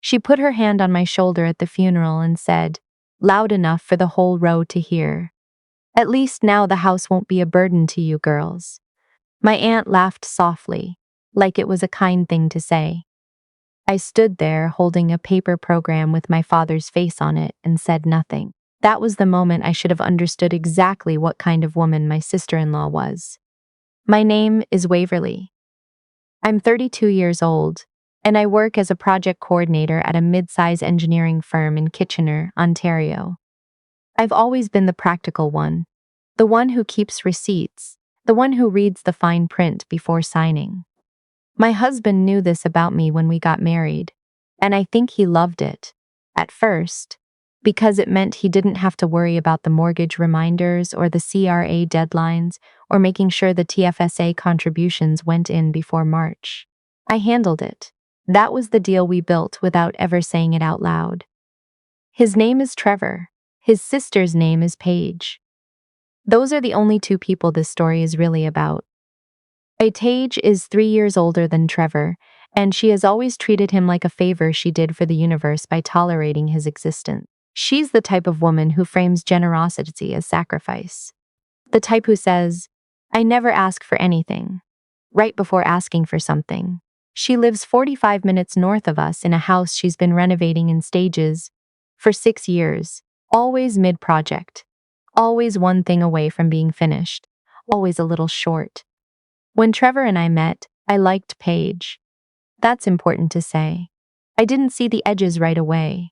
She put her hand on my shoulder at the funeral and said, loud enough for the whole row to hear, "At least now the house won't be a burden to you girls." My aunt laughed softly, like it was a kind thing to say. I stood there holding a paper program with my father's face on it and said nothing. That was the moment I should have understood exactly what kind of woman my sister-in-law was. My name is Waverly. I'm 32 years old, and I work as a project coordinator at a mid-size engineering firm in Kitchener, Ontario. I've always been the practical one, the one who keeps receipts, the one who reads the fine print before signing. My husband knew this about me when we got married, and I think he loved it, at first, because it meant he didn't have to worry about the mortgage reminders or the CRA deadlines or making sure the TFSA contributions went in before March. I handled it. That was the deal we built without ever saying it out loud. His name is Trevor. His sister's name is Paige. Those are the only two people this story is really about. Paige is 3 years older than Trevor, and she has always treated him like a favor she did for the universe by tolerating his existence. She's the type of woman who frames generosity as sacrifice. The type who says, "I never ask for anything," right before asking for something. She lives 45 minutes north of us in a house she's been renovating in stages for 6 years, always mid-project, always one thing away from being finished, always a little short. When Trevor and I met, I liked Paige. That's important to say. I didn't see the edges right away.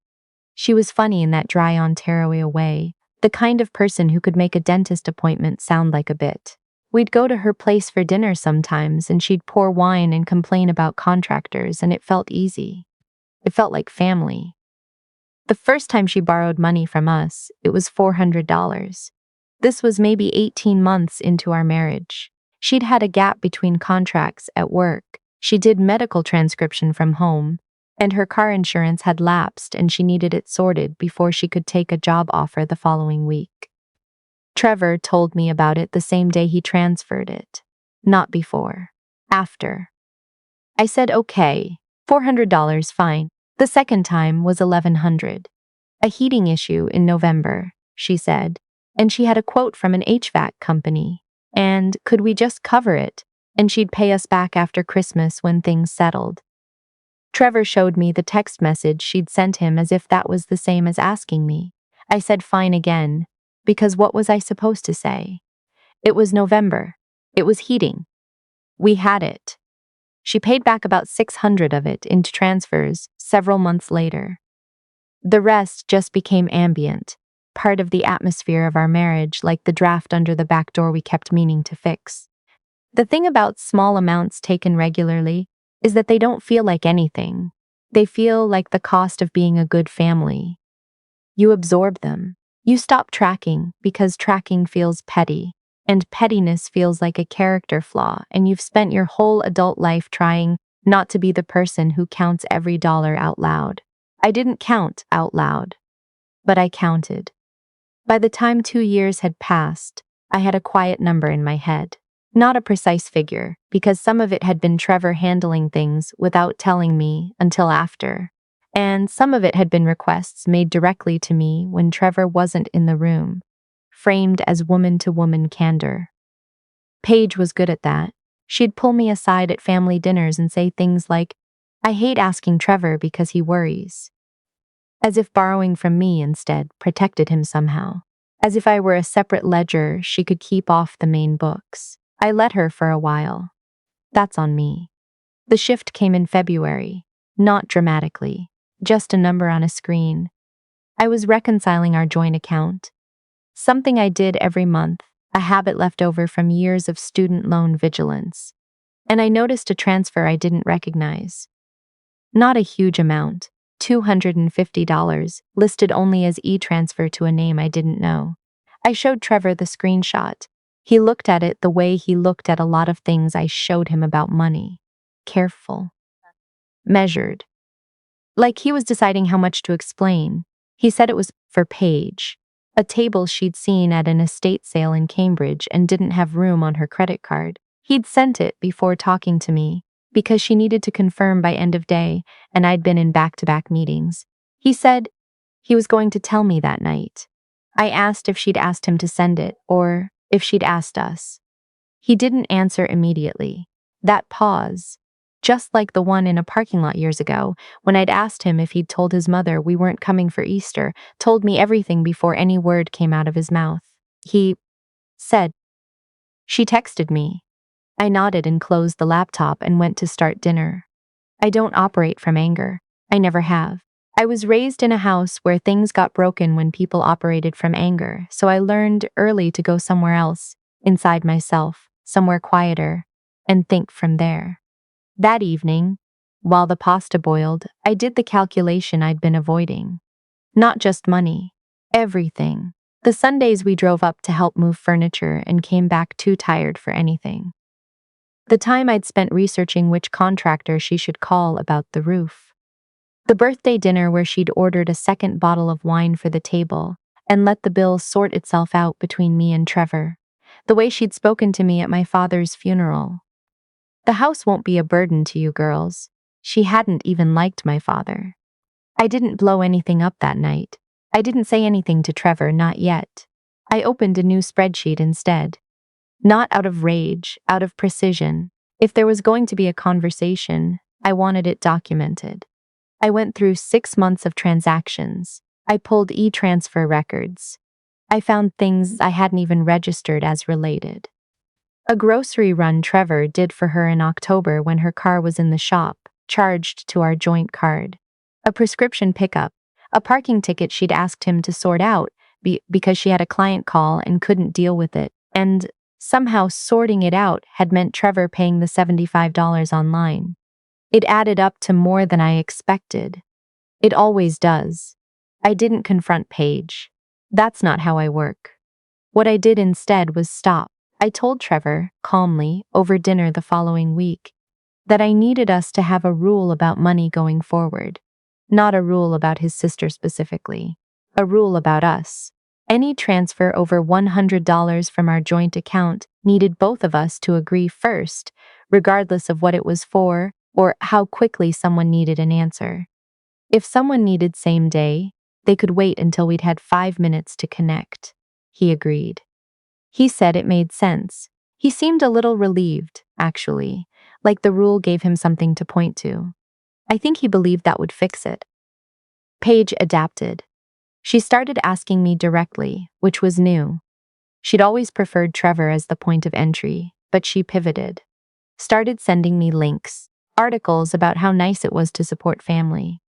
She was funny in that dry Ontario way, the kind of person who could make a dentist appointment sound like a bit. We'd go to her place for dinner sometimes and she'd pour wine and complain about contractors, and it felt easy. It felt like family. The first time she borrowed money from us, it was $400. This was maybe 18 months into our marriage. She'd had a gap between contracts at work. She did medical transcription from home, and her car insurance had lapsed and she needed it sorted before she could take a job offer the following week. Trevor told me about it the same day he transferred it. Not before. After. I said, okay, $400 fine. The second time was $1,100. A heating issue in November, she said, and she had a quote from an HVAC company. And could we just cover it, and she'd pay us back after Christmas when things settled. Trevor showed me the text message she'd sent him as if that was the same as asking me. I said fine again, because what was I supposed to say? It was November. It was heating. We had it. She paid back about $600 of it into transfers several months later. The rest just became ambient, part of the atmosphere of our marriage, like the draft under the back door we kept meaning to fix. The thing about small amounts taken regularly is that they don't feel like anything. They feel like the cost of being a good family. You absorb them. You stop tracking because tracking feels petty, and pettiness feels like a character flaw, and you've spent your whole adult life trying not to be the person who counts every dollar out loud. I didn't count out loud, but I counted. By the time 2 years had passed, I had a quiet number in my head. Not a precise figure, because some of it had been Trevor handling things without telling me until after, and some of it had been requests made directly to me when Trevor wasn't in the room, framed as woman-to-woman candor. Paige was good at that. She'd pull me aside at family dinners and say things like, "I hate asking Trevor because he worries." As if borrowing from me instead protected him somehow. As if I were a separate ledger she could keep off the main books. I let her for a while. That's on me. The shift came in February, not dramatically, just a number on a screen. I was reconciling our joint account. Something I did every month, a habit left over from years of student loan vigilance. And I noticed a transfer I didn't recognize. Not a huge amount, $250, listed only as e-transfer to a name I didn't know. I showed Trevor the screenshot. He looked at it the way he looked at a lot of things I showed him about money. Careful. Measured. Like he was deciding how much to explain. He said it was for Paige, a table she'd seen at an estate sale in Cambridge and didn't have room on her credit card. He'd sent it before talking to me, because she needed to confirm by end of day, and I'd been in back-to-back meetings. He said he was going to tell me that night. I asked if she'd asked him to send it, or if she'd asked us. He didn't answer immediately. That pause, just like the one in a parking lot years ago, when I'd asked him if he'd told his mother we weren't coming for Easter, told me everything before any word came out of his mouth. He said, "She texted me." I nodded and closed the laptop and went to start dinner. I don't operate from anger. I never have. I was raised in a house where things got broken when people operated from anger, so I learned early to go somewhere else, inside myself, somewhere quieter, and think from there. That evening, while the pasta boiled, I did the calculation I'd been avoiding. Not just money, everything. The Sundays we drove up to help move furniture and came back too tired for anything. The time I'd spent researching which contractor she should call about the roof. The birthday dinner where she'd ordered a second bottle of wine for the table and let the bill sort itself out between me and Trevor. The way she'd spoken to me at my father's funeral. "The house won't be a burden to you girls." She hadn't even liked my father. I didn't blow anything up that night. I didn't say anything to Trevor, not yet. I opened a new spreadsheet instead. Not out of rage, out of precision. If there was going to be a conversation, I wanted it documented. I went through 6 months of transactions. I pulled e-transfer records. I found things I hadn't even registered as related. A grocery run Trevor did for her in October when her car was in the shop, charged to our joint card. A prescription pickup, a parking ticket she'd asked him to sort out because she had a client call and couldn't deal with it, and somehow sorting it out had meant Trevor paying the $75 online. It added up to more than I expected. It always does. I didn't confront Paige. That's not how I work. What I did instead was stop. I told Trevor, calmly, over dinner the following week, that I needed us to have a rule about money going forward. Not a rule about his sister specifically. A rule about us. Any transfer over $100 from our joint account needed both of us to agree first, regardless of what it was for or how quickly someone needed an answer. If someone needed same day, they could wait until we'd had 5 minutes to connect. He agreed. He said it made sense. He seemed a little relieved, actually, like the rule gave him something to point to. I think he believed that would fix it. Paige adapted. She started asking me directly, which was new. She'd always preferred Trevor as the point of entry, but she pivoted. Started sending me links, articles about how nice it was to support family.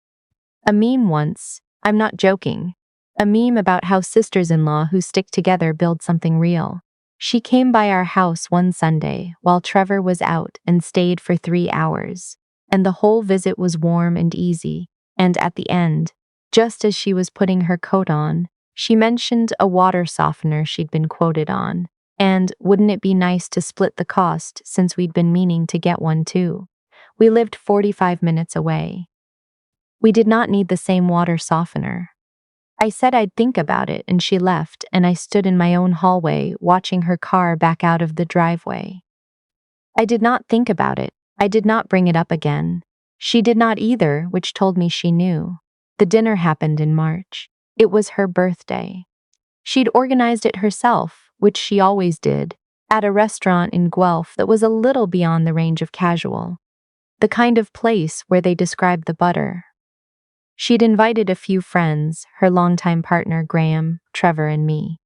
A meme once, I'm not joking, a meme about how sisters-in-law who stick together build something real. She came by our house one Sunday while Trevor was out and stayed for 3 hours. And the whole visit was warm and easy, and at the end, just as she was putting her coat on, she mentioned a water softener she'd been quoted on, and wouldn't it be nice to split the cost since we'd been meaning to get one too. We lived 45 minutes away. We did not need the same water softener. I said I'd think about it, and she left, and I stood in my own hallway watching her car back out of the driveway. I did not think about it. I did not bring it up again. She did not either, which told me she knew. The dinner happened in March. It was her birthday. She'd organized it herself, which she always did, at a restaurant in Guelph that was a little beyond the range of casual. The kind of place where they described the butter. She'd invited a few friends, her longtime partner Graham, Trevor, and me.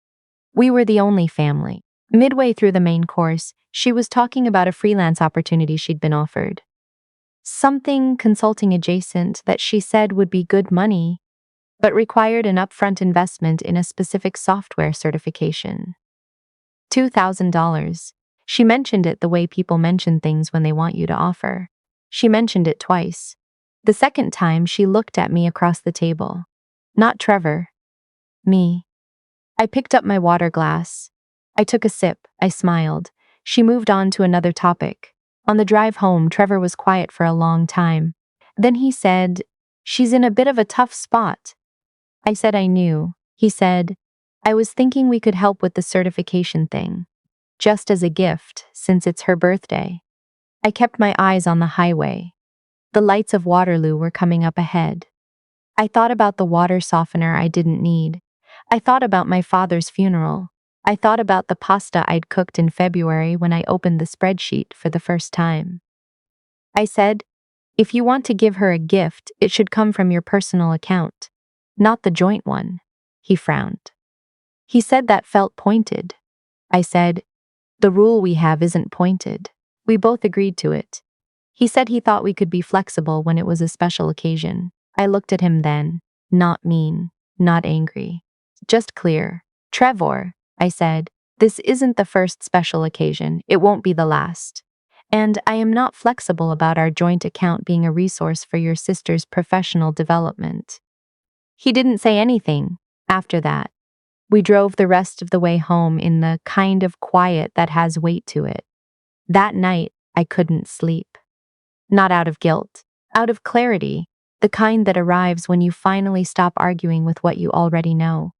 We were the only family. Midway through the main course, she was talking about a freelance opportunity she'd been offered. Something consulting adjacent that she said would be good money, but required an upfront investment in a specific software certification. $2,000. She mentioned it the way people mention things when they want you to offer. She mentioned it twice. The second time, she looked at me across the table. Not Trevor. Me. I picked up my water glass. I took a sip. I smiled. She moved on to another topic. On the drive home, Trevor was quiet for a long time. Then he said, "She's in a bit of a tough spot." I said I knew. He said, "I was thinking we could help with the certification thing. Just as a gift, since it's her birthday." I kept my eyes on the highway. The lights of Waterloo were coming up ahead. I thought about the water softener I didn't need. I thought about my father's funeral. I thought about the pasta I'd cooked in February when I opened the spreadsheet for the first time. I said, if you want to give her a gift, it should come from your personal account, not the joint one. He frowned. He said that felt pointed. I said, the rule we have isn't pointed. We both agreed to it. He said he thought we could be flexible when it was a special occasion. I looked at him then, not mean, not angry, just clear. Trevor, I said, this isn't the first special occasion. It won't be the last. And I am not flexible about our joint account being a resource for your sister's professional development. He didn't say anything after that. We drove the rest of the way home in the kind of quiet that has weight to it. That night, I couldn't sleep. Not out of guilt, out of clarity, the kind that arrives when you finally stop arguing with what you already know.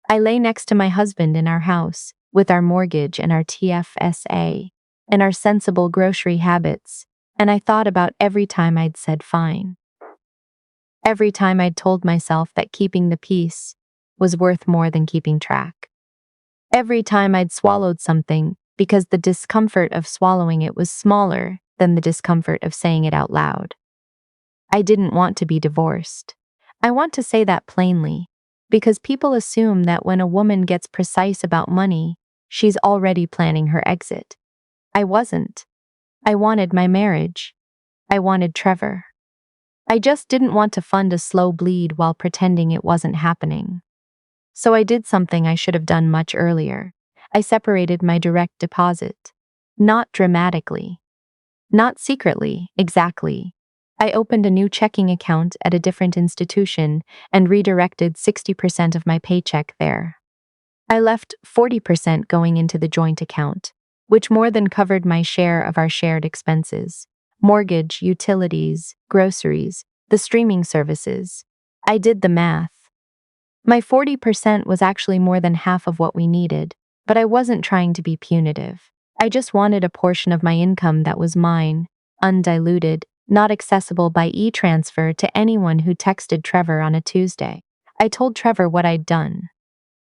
I lay next to my husband in our house, with our mortgage and our TFSA, and our sensible grocery habits, and I thought about every time I'd said fine. Every time I'd told myself that keeping the peace was worth more than keeping track. Every time I'd swallowed something because the discomfort of swallowing it was smaller than the discomfort of saying it out loud. I didn't want to be divorced. I want to say that plainly, because people assume that when a woman gets precise about money, she's already planning her exit. I wasn't. I wanted my marriage. I wanted Trevor. I just didn't want to fund a slow bleed while pretending it wasn't happening. So I did something I should have done much earlier. I separated my direct deposit. Not dramatically. Not secretly, exactly. I opened a new checking account at a different institution and redirected 60% of my paycheck there. I left 40% going into the joint account, which more than covered my share of our shared expenses. Mortgage, utilities, groceries, the streaming services. I did the math. My 40% was actually more than half of what we needed, but I wasn't trying to be punitive. I just wanted a portion of my income that was mine, undiluted, not accessible by e-transfer to anyone who texted Trevor on a Tuesday. I told Trevor what I'd done.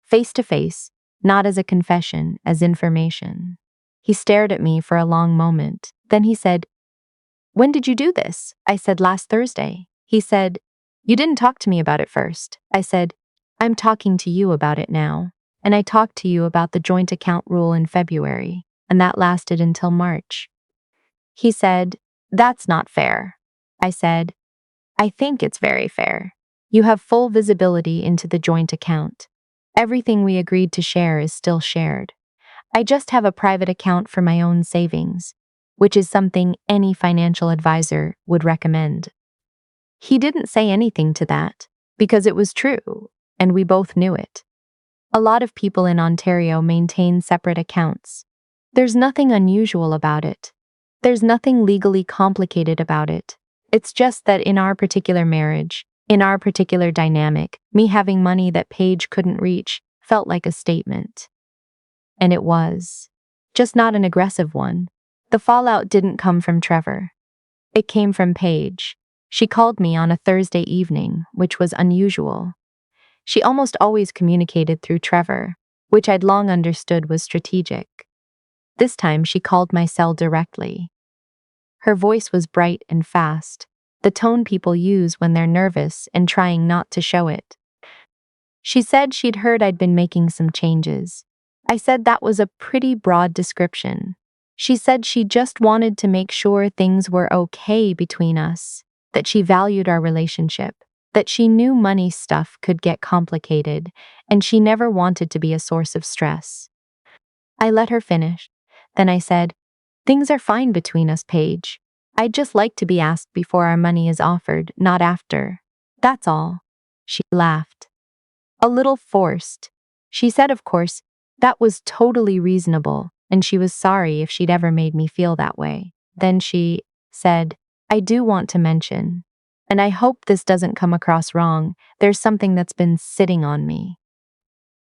Face to face, not as a confession, as information. He stared at me for a long moment. Then he said, when did you do this? I said, last Thursday. He said, you didn't talk to me about it first. I said, I'm talking to you about it now. And I talked to you about the joint account rule in February, and that lasted until March. He said, that's not fair. I said, I think it's very fair. You have full visibility into the joint account. Everything we agreed to share is still shared. I just have a private account for my own savings, which is something any financial advisor would recommend. He didn't say anything to that, because it was true, and we both knew it. A lot of people in Ontario maintain separate accounts. There's nothing unusual about it. There's nothing legally complicated about it. It's just that in our particular marriage, in our particular dynamic, me having money that Paige couldn't reach felt like a statement. And it was. Just not an aggressive one. The fallout didn't come from Trevor. It came from Paige. She called me on a Thursday evening, which was unusual. She almost always communicated through Trevor, which I'd long understood was strategic. This time she called my cell directly. Her voice was bright and fast, the tone people use when they're nervous and trying not to show it. She said she'd heard I'd been making some changes. I said that was a pretty broad description. She said she just wanted to make sure things were okay between us, that she valued our relationship, that she knew money stuff could get complicated, and she never wanted to be a source of stress. I let her finish. Then I said, things are fine between us, Paige. I'd just like to be asked before our money is offered, not after. That's all. She laughed. A little forced. She said, of course, that was totally reasonable, and she was sorry if she'd ever made me feel that way. Then she said, I do want to mention, and I hope this doesn't come across wrong, there's something that's been sitting on me.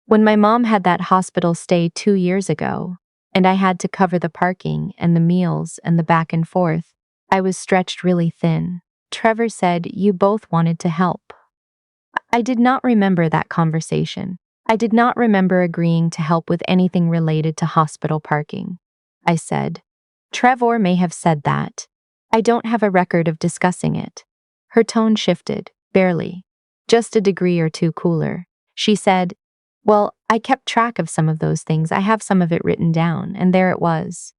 When my mom had that hospital stay 2 years ago, and I had to cover the parking and the meals and the back and forth. I was stretched really thin. Trevor said you both wanted to help. I did not remember that conversation. I did not remember agreeing to help with anything related to hospital parking. I said, Trevor may have said that. I don't have a record of discussing it. Her tone shifted, barely. Just a degree or two cooler. She said, well, I kept track of some of those things. I have some of it written down, and there it was.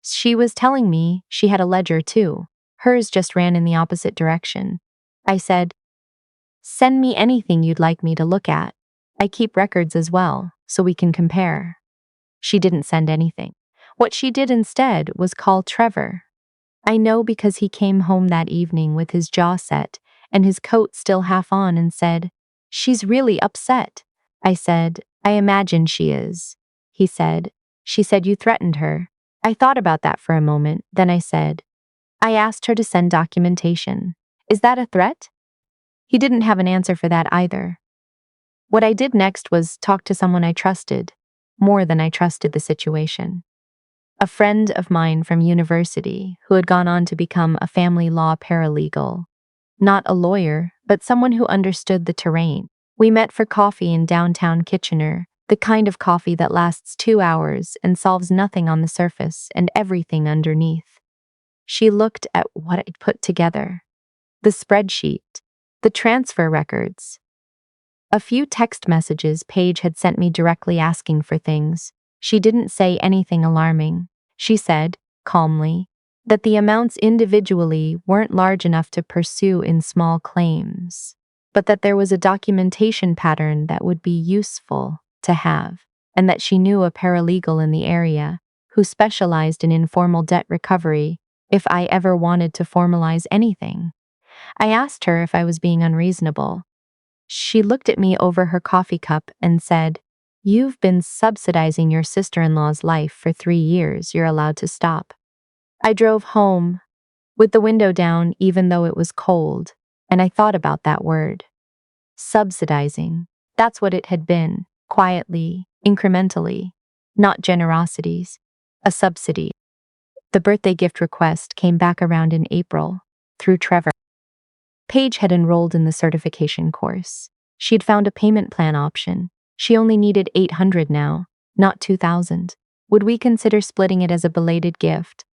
She was telling me she had a ledger too. Hers just ran in the opposite direction. I said, send me anything you'd like me to look at. I keep records as well, so we can compare. She didn't send anything. What she did instead was call Trevor. I know because he came home that evening with his jaw set and his coat still half on and said, she's really upset. I said, I imagine she is. He said, she said you threatened her. I thought about that for a moment, then I said, I asked her to send documentation. Is that a threat? He didn't have an answer for that either. What I did next was talk to someone I trusted, more than I trusted the situation. A friend of mine from university who had gone on to become a family law paralegal. Not a lawyer, but someone who understood the terrain. We met for coffee in downtown Kitchener, the kind of coffee that lasts 2 hours and solves nothing on the surface and everything underneath. She looked at what I'd put together. The spreadsheet, the transfer records. A few text messages Paige had sent me directly asking for things. She didn't say anything alarming. She said, calmly, that the amounts individually weren't large enough to pursue in small claims, but that there was a documentation pattern that would be useful to have, and that she knew a paralegal in the area who specialized in informal debt recovery if I ever wanted to formalize anything. I asked her if I was being unreasonable. She looked at me over her coffee cup and said, you've been subsidizing your sister-in-law's life for 3 years. You're allowed to stop. I drove home with the window down even though it was cold, and I thought about that word. Subsidizing. That's what it had been, quietly, incrementally, not generosities. A subsidy. The birthday gift request came back around in April, through Trevor. Paige had enrolled in the certification course. She'd found a payment plan option. She only needed $800 now, not $2,000. Would we consider splitting it as a belated gift?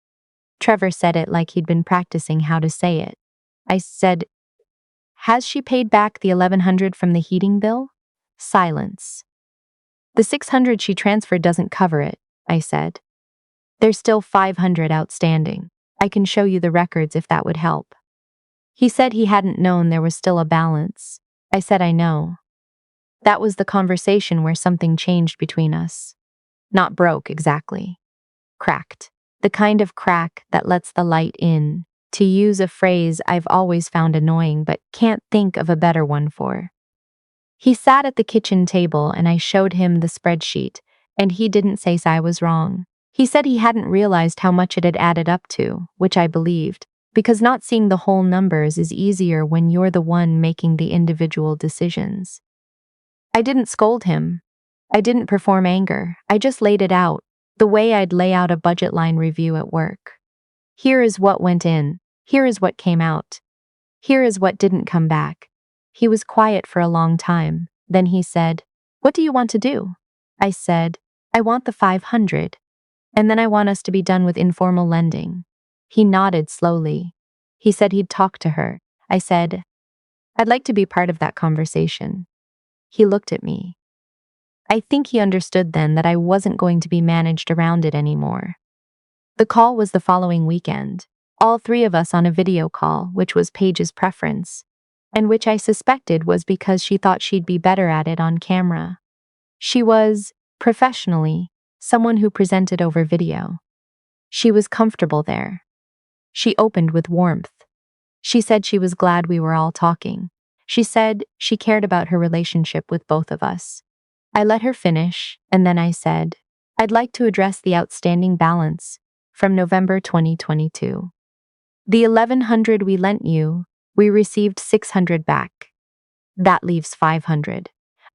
Trevor said it like he'd been practicing how to say it. I said, has she paid back the $1,100 from the heating bill? Silence. The $600 she transferred doesn't cover it, I said. There's still $500 outstanding. I can show you the records if that would help. He said he hadn't known there was still a balance. I said I know. That was the conversation where something changed between us. Not broke, exactly. Cracked. The kind of crack that lets the light in, to use a phrase I've always found annoying but can't think of a better one for. He sat at the kitchen table and I showed him the spreadsheet, and he didn't say I was wrong. He said he hadn't realized how much it had added up to, which I believed, because not seeing the whole numbers is easier when you're the one making the individual decisions. I didn't scold him. I didn't perform anger. I just laid it out, the way I'd lay out a budget line review at work. Here is what went in. Here is what came out. Here is what didn't come back. He was quiet for a long time. Then he said, what do you want to do? I said, I want the $500. And then I want us to be done with informal lending. He nodded slowly. He said he'd talk to her. I said, I'd like to be part of that conversation. He looked at me. I think he understood then that I wasn't going to be managed around it anymore. The call was the following weekend, all 3 of us on a video call, which was Paige's preference, and which I suspected was because she thought she'd be better at it on camera. She was, professionally, someone who presented over video. She was comfortable there. She opened with warmth. She said she was glad we were all talking. She said she cared about her relationship with both of us. I let her finish, and then I said, I'd like to address the outstanding balance from November 2022. The $1,100 we lent you, we received $600 back. That leaves $500.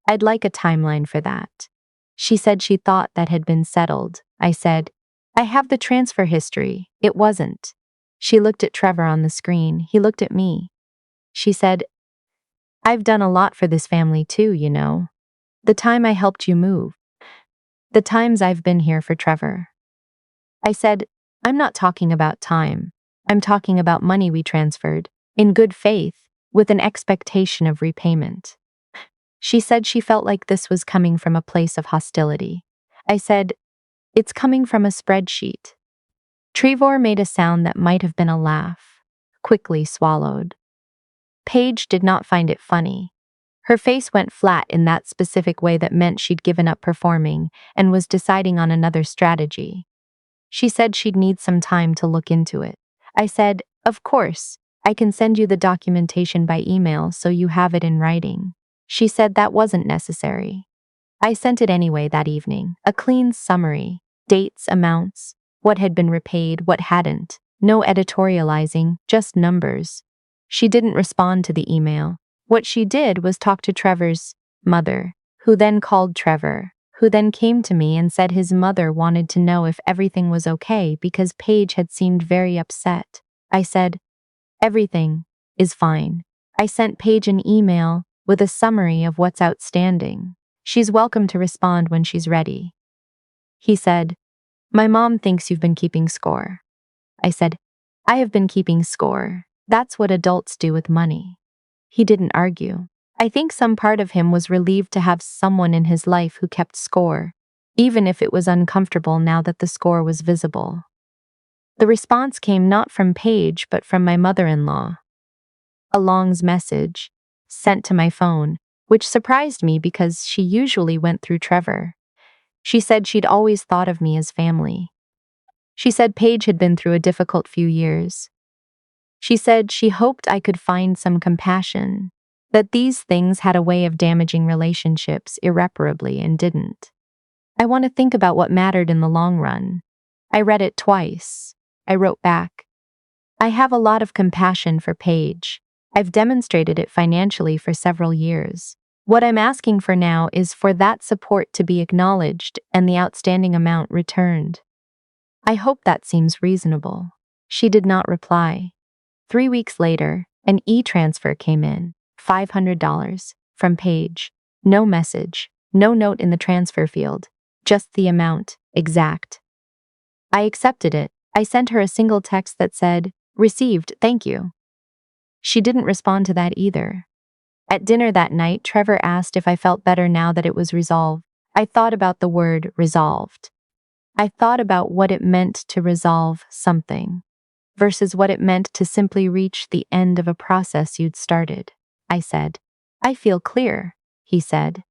I'd like a timeline for that. She said she thought that had been settled. I said. I have the transfer history. It wasn't. She looked at Trevor on the screen. He looked at me. She said, I've done a lot for this family too, you know. The time I helped you move. The times I've been here for Trevor. I said, I'm not talking about time. I'm talking about money we transferred, in good faith, with an expectation of repayment. She said she felt like this was coming from a place of hostility. I said, it's coming from a spreadsheet. Trevor made a sound that might have been a laugh, quickly swallowed. Paige did not find it funny. Her face went flat in that specific way that meant she'd given up performing and was deciding on another strategy. She said she'd need some time to look into it. I said, of course, I can send you the documentation by email so you have it in writing. She said that wasn't necessary. I sent it anyway that evening, a clean summary, dates, amounts, what had been repaid, what hadn't, no editorializing, just numbers. She didn't respond to the email. What she did was talk to Trevor's mother, who then called Trevor, who then came to me and said his mother wanted to know if everything was okay because Paige had seemed very upset. I said, everything is fine. I sent Paige an email with a summary of what's outstanding. She's welcome to respond when she's ready. He said, my mom thinks you've been keeping score. I said, I have been keeping score. That's what adults do with money. He didn't argue. I think some part of him was relieved to have someone in his life who kept score, even if it was uncomfortable now that the score was visible. The response came not from Paige but from my mother-in-law. A long message, sent to my phone, which surprised me because she usually went through Trevor. She said she'd always thought of me as family. She said Paige had been through a difficult few years. She said she hoped I could find some compassion, that these things had a way of damaging relationships irreparably and didn't. I want to think about what mattered in the long run. I read it twice. I wrote back, I have a lot of compassion for Paige. I've demonstrated it financially for several years. What I'm asking for now is for that support to be acknowledged and the outstanding amount returned. I hope that seems reasonable. She did not reply. 3 weeks later, an e-transfer came in, $500, from Paige. No message, no note in the transfer field, just the amount, exact. I accepted it. I sent her a single text that said, received, thank you. She didn't respond to that either. At dinner that night, Trevor asked if I felt better now that it was resolved. I thought about the word resolved. I thought about what it meant to resolve something versus what it meant to simply reach the end of a process you'd started. I said, I feel clear, he said.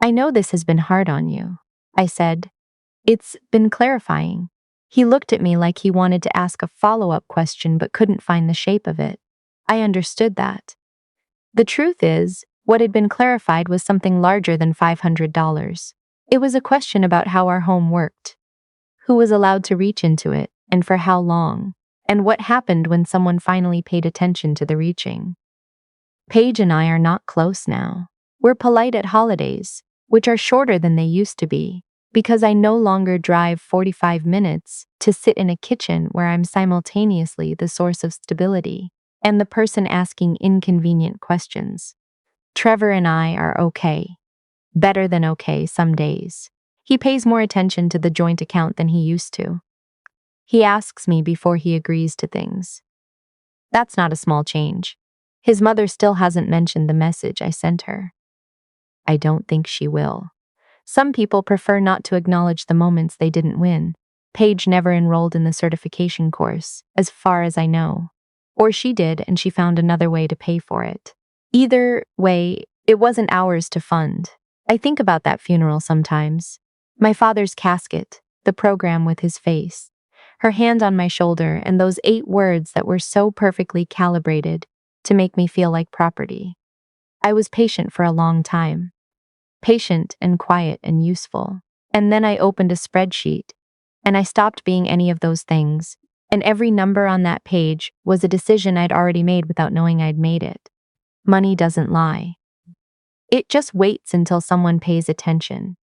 I know this has been hard on you. I said, it's been clarifying. He looked at me like he wanted to ask a follow-up question but couldn't find the shape of it. I understood that. The truth is, what had been clarified was something larger than $500. It was a question about how our home worked, who was allowed to reach into it, and for how long, and what happened when someone finally paid attention to the reaching. Paige and I are not close now. We're polite at holidays, which are shorter than they used to be, because I no longer drive 45 minutes to sit in a kitchen where I'm simultaneously the source of stability and the person asking inconvenient questions. Trevor and I are okay. Better than okay some days. He pays more attention to the joint account than he used to. He asks me before he agrees to things. That's not a small change. His mother still hasn't mentioned the message I sent her. I don't think she will. Some people prefer not to acknowledge the moments they didn't win. Paige never enrolled in the certification course, as far as I know. Or she did and she found another way to pay for it. Either way, it wasn't ours to fund. I think about that funeral sometimes. My father's casket, the program with his face, her hand on my shoulder, and those 8 words that were so perfectly calibrated to make me feel like property. I was patient for a long time. Patient and quiet and useful. And then I opened a spreadsheet, and I stopped being any of those things, and every number on that page was a decision I'd already made without knowing I'd made it. Money doesn't lie. It just waits until someone pays attention.